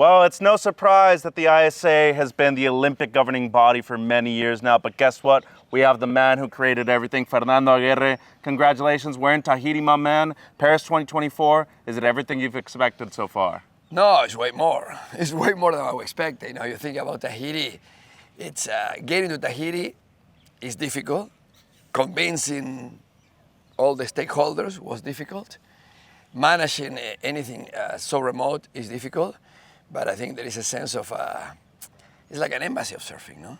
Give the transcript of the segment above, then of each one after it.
Well, it's no surprise that the ISA has been the Olympic governing body for many years now, but guess what? We have the man who created everything, Fernando Aguerre. Congratulations, we're in Tahiti, my man. Paris 2024, is it everything you've expected so far? No, it's way more. It's way more than I was expecting. You know, you think about Tahiti, it's getting to Tahiti is difficult. Convincing all the stakeholders was difficult. Managing anything so remote is difficult, but I think there is a sense of, it's like an embassy of surfing, no?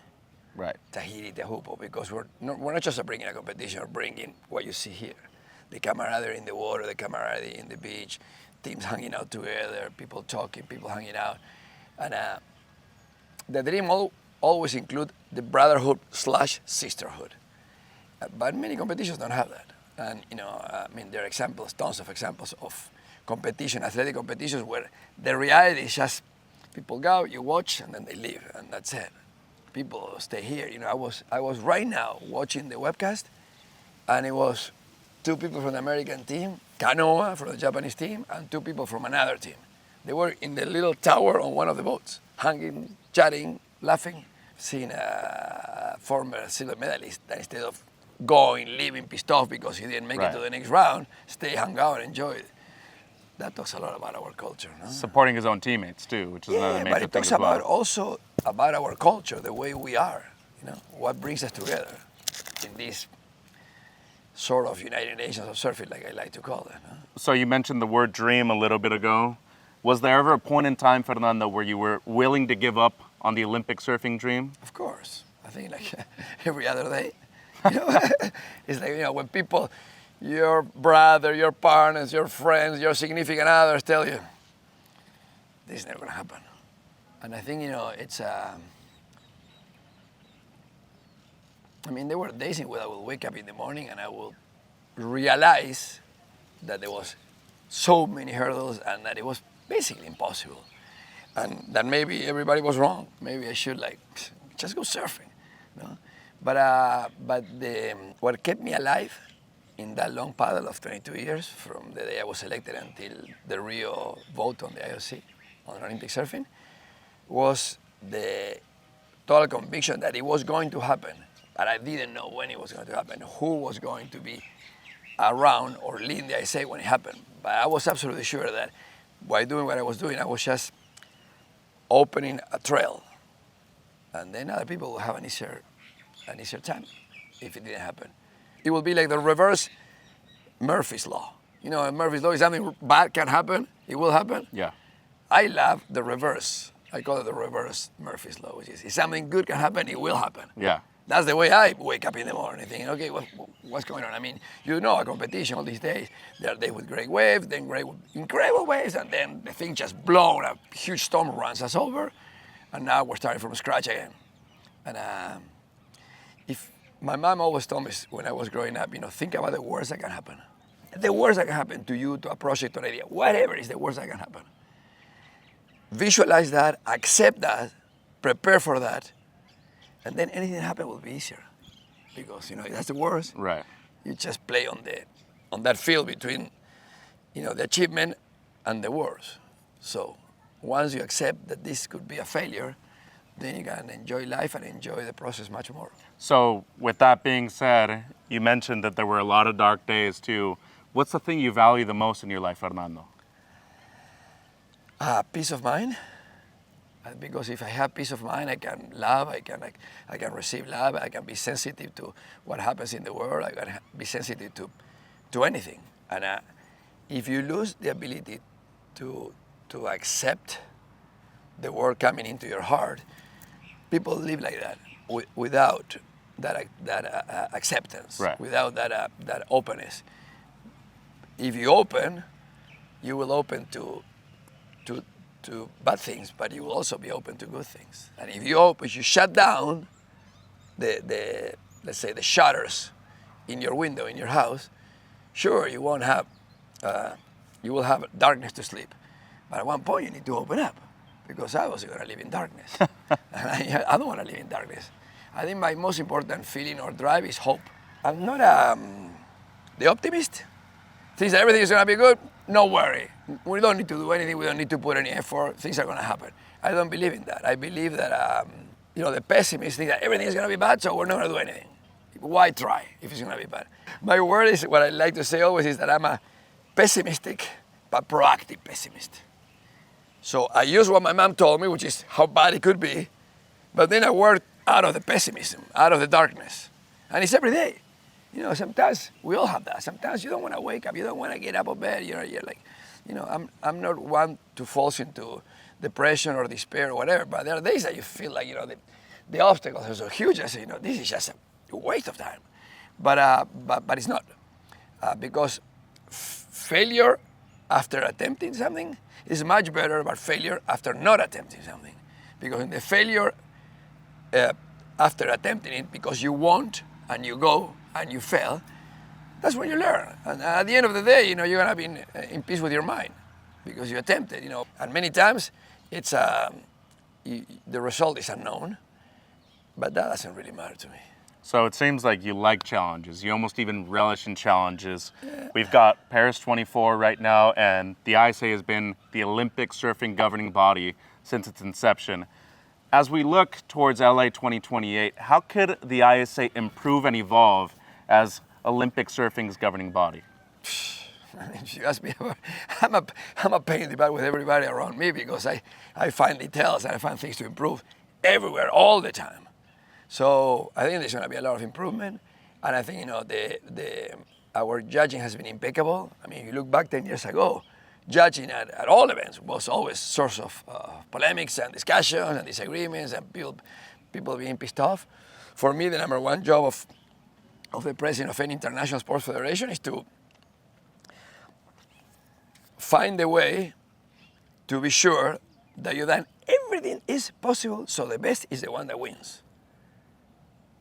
Right. Tahiti, Tehupo, because we're not just bringing a competition, we're bringing what you see here. The camaraderie in the water, the camaraderie in the beach, teams hanging out together, people talking, people hanging out. And the dream always include the brotherhood / sisterhood. But many competitions don't have that. And you know, I mean, there are examples, tons of examples of competition, athletic competitions where the reality is just people go, you watch, and then they leave, and that's it. People stay here. You know, I was right now watching the webcast, and it was 2 people from the American team, Kanoa from the Japanese team, and 2 people from another team. They were in the little tower on one of the boats, hanging, chatting, laughing, seeing a former silver medalist that instead of going, leaving, pissed off because he didn't make it to the next round, stay, hang out, enjoy it. That talks a lot about our culture. No? Supporting his own teammates too, which is another major thing. But it talks as well. about also about our culture, the way we are, you know, what brings us together in this sort of United Nations of surfing, like I like to call it. No? So you mentioned the word dream a little bit ago. Was there ever a point in time, Fernando, where you were willing to give up on the Olympic surfing dream? Of course. I think like every other day. You know, it's like, you know, when people, your brother, your partners, your friends, your significant others tell you, this is never going to happen. And I think, you know, it's, I mean, there were days in which I would wake up in the morning and I would realize that there was so many hurdles and that it was basically impossible. And that maybe everybody was wrong. Maybe I should like, just go surfing, you know? But what kept me alive in that long paddle of 22 years, from the day I was selected until the Rio vote on the IOC, on Olympic surfing, was the total conviction that it was going to happen, but I didn't know when it was going to happen, who was going to be around or leading the ISA when it happened. But I was absolutely sure that by doing what I was doing, I was just opening a trail. And then other people will have an easier time if it didn't happen. It will be like the reverse Murphy's Law. You know, Murphy's Law is something bad can happen, it will happen. Yeah. I love the reverse. I call it the reverse Murphy's Law, which is if something good can happen, it will happen. Yeah. That's the way I wake up in the morning thinking, okay, what's going on? I mean, you know, a competition all these days, there are days with great waves, then great with incredible waves, and then the thing just blown, a huge storm runs us over, and now we're starting from scratch again. And if my mom always told me when I was growing up, you know, think about the worst that can happen. The worst that can happen to you, to a project, to an idea, whatever is the worst that can happen. Visualize that, accept that, prepare for that, and then anything that happens will be easier. Because, you know, that's the worst. Right. You just play on that field between, you know, the achievement and the worst. So once you accept that this could be a failure, then you can enjoy life and enjoy the process much more. So with that being said, you mentioned that there were a lot of dark days too. What's the thing you value the most in your life, Fernando? Peace of mind. Because if I have peace of mind, I can love, I can receive love, I can be sensitive to what happens in the world, I can be sensitive to anything. And if you lose the ability to accept the world coming into your heart, people live like that without that acceptance, right. Without that openness. If you open, you will open to bad things, but you will also be open to good things. And if you shut down the let's say the shutters in your window in your house, sure you won't have you will have darkness to sleep, but at one point you need to open up, because I was going to live in darkness. And I don't want to live in darkness. I think my most important feeling or drive is hope. I'm not the optimist. Thinks that everything is going to be good, no worry. we don't need to do anything, we don't need to put any effort, things are going to happen. I don't believe in that. I believe that, the pessimists think that everything is going to be bad, so we're not going to do anything. Why try if it's going to be bad? My word is, what I like to say always is that I'm a pessimistic but proactive pessimist. So I use what my mom told me, which is how bad it could be, but then I work out of the pessimism, out of the darkness. And it's every day. Sometimes we all have that. Sometimes you don't want to wake up, you don't want to get out of bed. You're like, I'm not one to fall into depression or despair or whatever, but there are days that you feel like, the obstacles are so huge. I say, this is just a waste of time. But it's not. Because failure after attempting something is much better than failure after not attempting something. Because in the failure after attempting it, because you want and you go and you fail, that's when you learn. And at the end of the day, you're gonna be in peace with your mind because you attempted. And many times it's the result is unknown, but that doesn't really matter to me. So it seems like you like challenges. You almost even relish in challenges. Yeah. We've got Paris 24 right now, and the ISA has been the Olympic surfing governing body since its inception. As we look towards LA 2028, how could the ISA improve and evolve as Olympic surfing's governing body? If you ask me, I'm a pain in the butt with everybody around me because I find details and I find things to improve everywhere, all the time. So I think there's going to be a lot of improvement, and I think our judging has been impeccable. I mean, if you look back 10 years ago, judging at all events was always source of polemics and discussions and disagreements and people being pissed off. For me, the number one job of the president of any international sports federation is to find a way to be sure that you've done everything is possible so the best is the one that wins.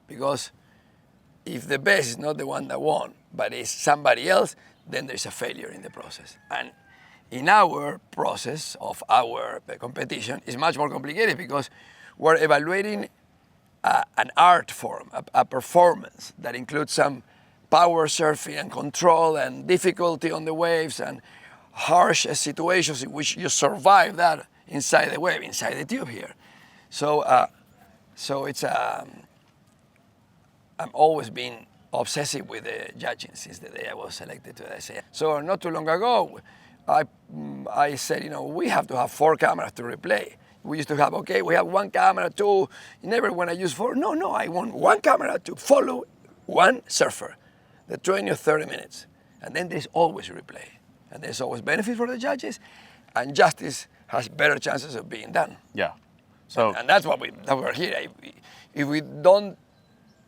Because if the best is not the one that won, but it's somebody else, then there's a failure in the process. And in our process of our competition, it's much more complicated because we're evaluating an art form, a performance that includes some power surfing and control and difficulty on the waves and harsh situations in which you survive that inside the wave, inside the tube here. So it's I'm always been obsessive with the judging since the day I was selected to the ISA. So not too long ago, I said, we have to have 4 cameras to replay. We used to have, we have 1 camera, 2, you never want to use 4. No, I want 1 camera to follow 1 surfer, the 20 or 30 minutes. And then there's always replay. And there's always benefit for the judges, and justice has better chances of being done. Yeah. So and that's what we're here. If we don't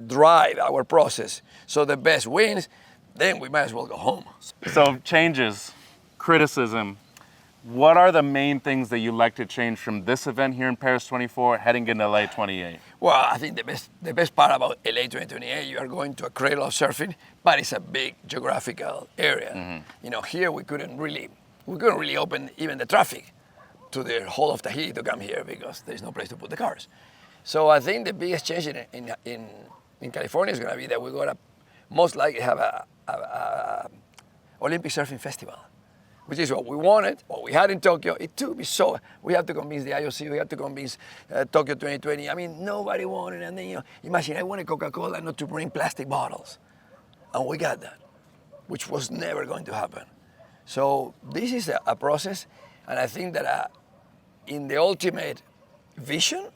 drive our process so the best wins, then we might as well go home. So changes, criticism, what are the main things that you like to change from this event here in Paris 24 heading into LA 28? Well, I think the best part about LA 2028, you are going to a cradle of surfing, but it's a big geographical area. Mm-hmm. Here we couldn't really open even the traffic to the whole of Tahiti to come here because there's no place to put the cars. So I think the biggest change in California is going to be that we're going to most likely have a Olympic surfing festival, which is what we wanted, what we had in Tokyo. It took me so, we have to convince the IOC, we have to convince Tokyo 2020. I mean, nobody wanted, and then, imagine I wanted Coca-Cola not to bring plastic bottles. And we got that, which was never going to happen. So this is a process, and I think that in the ultimate vision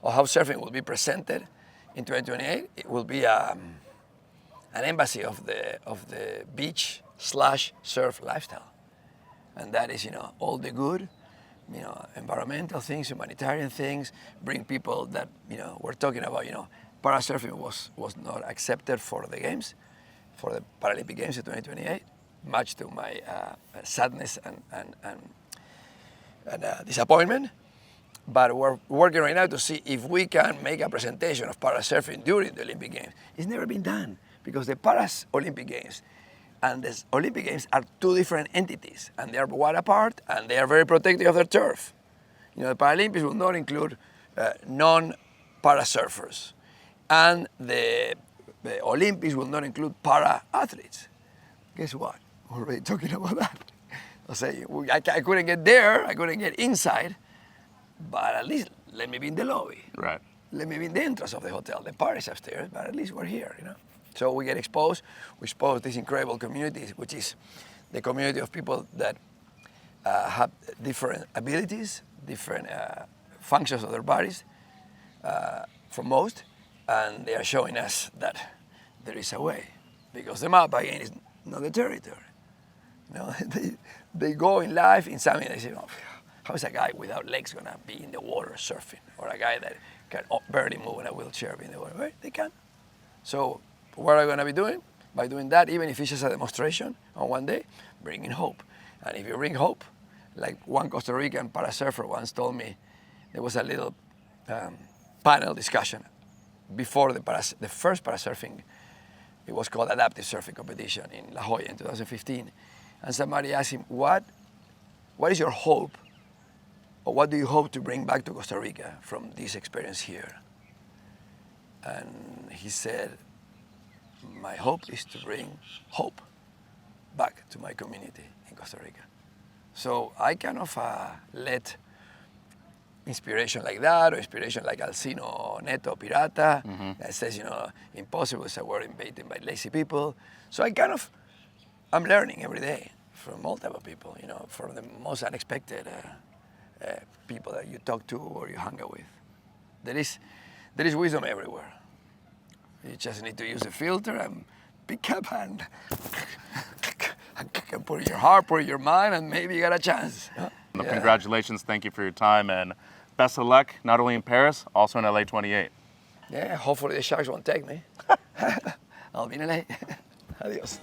of how surfing will be presented in 2028, it will be an embassy of the beach/surf lifestyle. And that is, all the good, environmental things, humanitarian things, bring people that, we're talking about, parasurfing was not accepted for the games, for the Paralympic Games in 2028, much to my sadness and disappointment. But we're working right now to see if we can make a presentation of parasurfing during the Olympic Games. It's never been done because the Olympic Games and the Olympic Games are 2 different entities, and they are wide apart, and they are very protective of their turf. The Paralympics will not include non-parasurfers, and the Olympics will not include para-athletes. Guess what? We're already talking about that. I say, I couldn't get there, I couldn't get inside, but at least let me be in the lobby. Right. Let me be in the entrance of the hotel. The party's upstairs, but at least we're here, you know. So we get exposed. We expose this incredible community, which is the community of people that have different abilities, different functions of their bodies, for most, and they are showing us that there is a way, because the map again is not the territory. You know, they go in life in something. They say, oh, how is a guy without legs gonna be in the water surfing, or a guy that can barely move in a wheelchair be in the water? Well, they can. So what are we gonna be doing? By doing that, even if it's just a demonstration on one day, bringing hope. And if you bring hope, like one Costa Rican parasurfer once told me, there was a little panel discussion before the first parasurfing. It was called Adaptive Surfing Competition in La Jolla in 2015. And somebody asked him, what is your hope, or what do you hope to bring back to Costa Rica from this experience here? And he said, my hope is to bring hope back to my community in Costa Rica. So I kind of let inspiration like that, or inspiration like Alcino Neto Pirata, that says, you know, impossible is a word invented by lazy people. So I'm learning every day from all type of people, you know, from the most unexpected people that you talk to or you hang out with. There is wisdom everywhere. You just need to use a filter and pick up and put in your heart, put in your mind, and maybe you got a chance. Well, congratulations, thank you for your time, and best of luck, not only in Paris, also in LA 28. Yeah, hopefully the sharks won't take me. I'll be in LA. Adios.